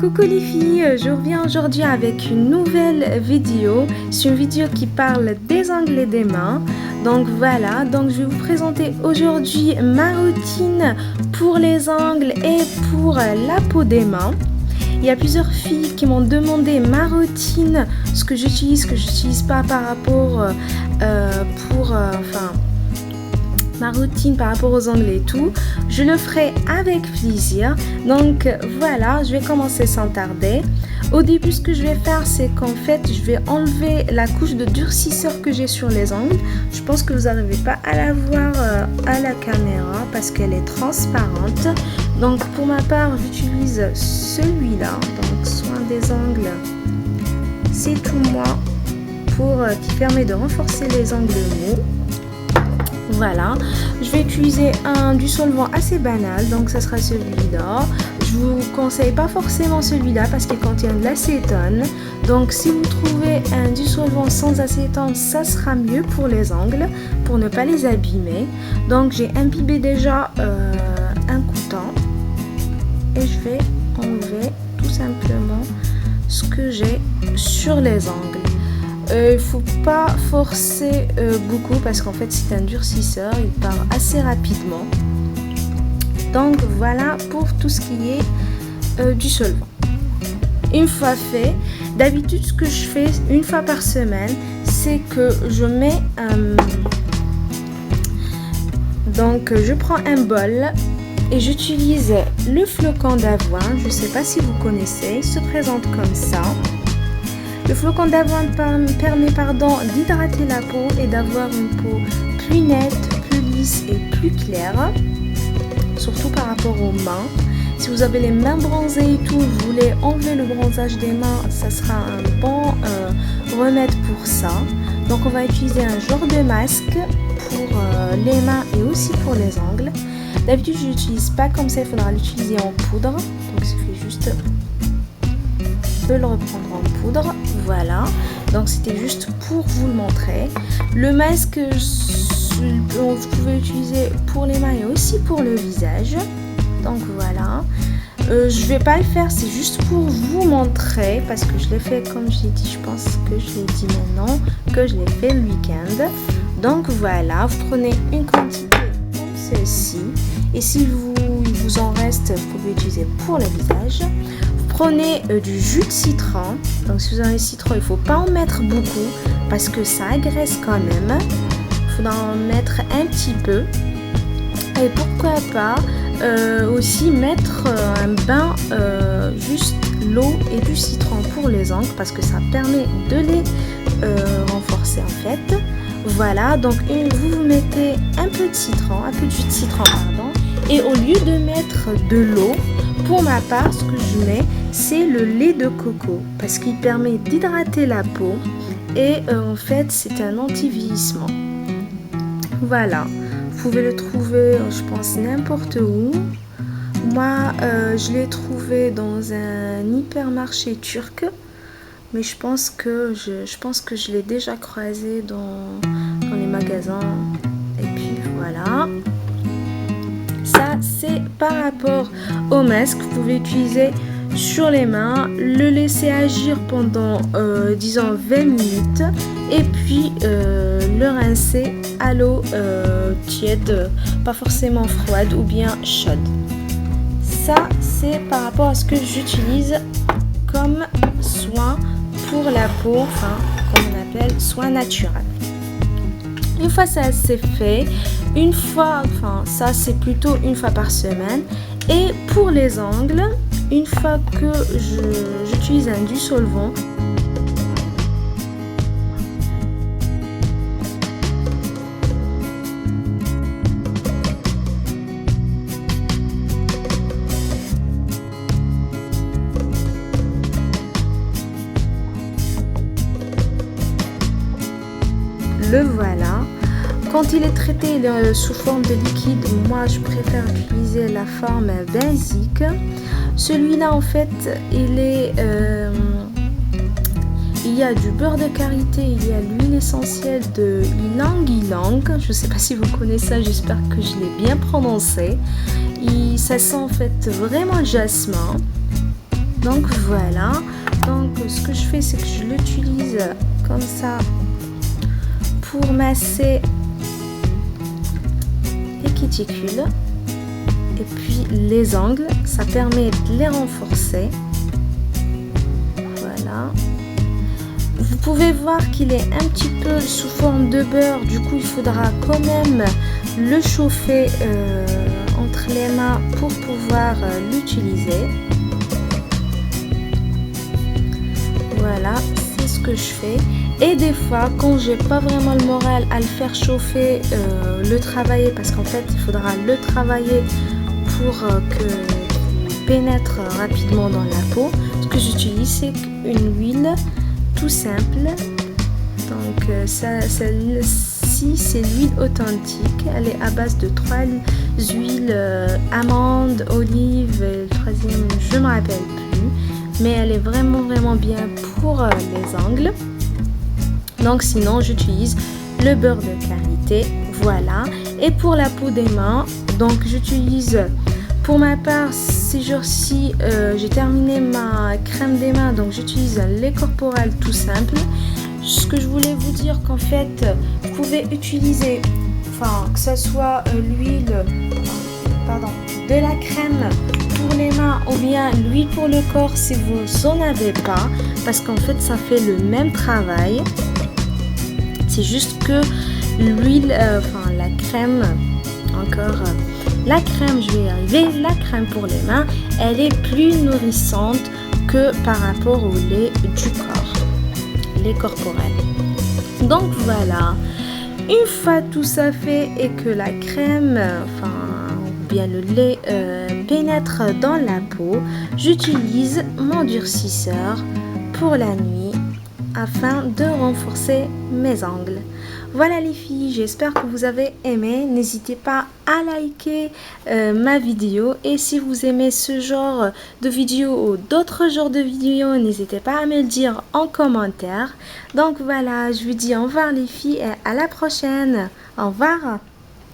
Coucou les filles, je reviens aujourd'hui avec une nouvelle vidéo. C'est une vidéo qui parle des ongles et des mains. Donc voilà, je vais vous présenter aujourd'hui ma routine pour les ongles et pour la peau des mains. Il y a plusieurs filles qui m'ont demandé ma routine, ce que j'utilise pas par rapport ma routine par rapport aux ongles et tout. Je le ferai avec plaisir. Donc voilà, je vais commencer sans tarder. Au début, ce que je vais faire, c'est qu'en fait, je vais enlever la couche de durcisseur que j'ai sur les ongles. Je pense que vous n'arrivez pas à la voir à la caméra parce qu'elle est transparente. Donc pour ma part, j'utilise celui-là, donc soin des ongles. C'est tout moi qui permet de renforcer les ongles mous. Voilà, je vais utiliser du solvant assez banal, donc ça sera celui-là. Je vous conseille pas forcément celui-là parce qu'il contient de l'acétone. Donc si vous trouvez un dissolvant sans acétone, ça sera mieux pour les ongles, pour ne pas les abîmer. Donc j'ai imbibé déjà un couteau et je vais enlever tout simplement ce que j'ai sur les ongles. Il ne faut pas forcer beaucoup parce qu'en fait c'est un durcisseur, il part assez rapidement. Donc voilà pour tout ce qui est du solvant. Une fois fait, d'habitude ce que je fais une fois par semaine, c'est que je mets donc je prends un bol et j'utilise le flocon d'avoine. Je ne sais pas si vous connaissez, il se présente comme ça. Le flocon d'avoine permet d'hydrater la peau et d'avoir une peau plus nette, plus lisse et plus claire, surtout par rapport aux mains. Si vous avez les mains bronzées et tout, vous voulez enlever le bronzage des mains, ça sera un bon remède pour ça. Donc on va utiliser un genre de masque pour les mains et aussi pour les ongles. D'habitude je l'utilise pas comme ça, il faudra l'utiliser en poudre. Donc il suffit juste de le reprendre en poudre. Voilà, donc c'était juste pour vous le montrer. Le masque, vous pouvez l'utiliser pour les mains et aussi pour le visage. Donc voilà, je vais pas le faire, c'est juste pour vous montrer parce que je l'ai fait comme je l'ai dit, je pense que je l'ai dit maintenant, que je l'ai fait le week-end. Donc voilà, vous prenez une quantité comme celle-ci et si il vous en reste, vous pouvez l'utiliser pour le visage. Prenez du jus de citron. Donc si vous avez le citron, il ne faut pas en mettre beaucoup parce que ça agresse quand même. Il faudra en mettre un petit peu. Et pourquoi pas aussi mettre un bain, juste l'eau et du citron pour les ongles parce que ça permet de les renforcer en fait. Voilà, donc vous mettez un peu de citron, un peu de jus de citron, pardon. Et au lieu de mettre de l'eau, pour ma part, ce que je mets, c'est le lait de coco parce qu'il permet d'hydrater la peau et en fait, c'est un anti-vieillissement. Voilà, vous pouvez le trouver, je pense, n'importe où. Moi, je l'ai trouvé dans un hypermarché turc, mais je pense que je l'ai déjà croisé dans les magasins. Et puis voilà. Ça, c'est par rapport au masque. Vous pouvez l'utiliser sur les mains, le laisser agir pendant, disons, 20 minutes et puis le rincer à l'eau tiède, pas forcément froide ou bien chaude. Ça, c'est par rapport à ce que j'utilise comme soin pour la peau, enfin, comme on appelle, soin naturel. Une fois ça c'est fait, ça c'est plutôt une fois par semaine. Et pour les ongles, une fois que j'utilise un dissolvant, le voilà. Quand il est traité sous forme de liquide, moi je préfère utiliser la forme basique. Celui-là en fait, il y a du beurre de karité, il y a l'huile essentielle de ylang ylang. Je ne sais pas si vous connaissez ça, j'espère que je l'ai bien prononcé. Ça sent en fait vraiment le jasmin. Donc voilà, donc ce que je fais c'est que je l'utilise comme ça pour masser les cuticules et puis les ongles, ça permet de les renforcer. Voilà. Vous pouvez voir qu'il est un petit peu sous forme de beurre, du coup il faudra quand même le chauffer entre les mains pour pouvoir l'utiliser. Voilà, c'est ce que je fais. Et des fois, quand j'ai pas vraiment le moral à le faire chauffer, le travailler, parce qu'en fait, il faudra le travailler pour qu'il pénètre rapidement dans la peau. Ce que j'utilise, c'est une huile tout simple. Donc, celle-ci, c'est l'huile authentique. Elle est à base de 3 huiles amandes, olives, et le troisième, je ne me rappelle plus. Mais elle est vraiment bien pour les ongles. Donc sinon j'utilise le beurre de karité, voilà. Et pour la peau des mains, donc j'utilise, pour ma part ces jours-ci j'ai terminé ma crème des mains, donc j'utilise un lait corporel tout simple. Ce que je voulais vous dire qu'en fait vous pouvez utiliser, enfin que ce soit l'huile, de la crème pour les mains ou bien l'huile pour le corps si vous en avez pas, parce qu'en fait ça fait le même travail. C'est juste que l'huile, la crème, la crème, je vais y arriver, la crème pour les mains, elle est plus nourrissante que par rapport au lait du corps, lait corporel. Donc voilà, une fois tout ça fait et que la crème, bien le lait pénètre dans la peau, j'utilise mon durcisseur pour la nuit afin de renforcer mes ongles. Voilà les filles, j'espère que vous avez aimé. N'hésitez pas à liker ma vidéo, et si vous aimez ce genre de vidéo ou d'autres genres de vidéos, n'hésitez pas à me le dire en commentaire. Donc voilà, je vous dis au revoir les filles et à la prochaine. Au revoir.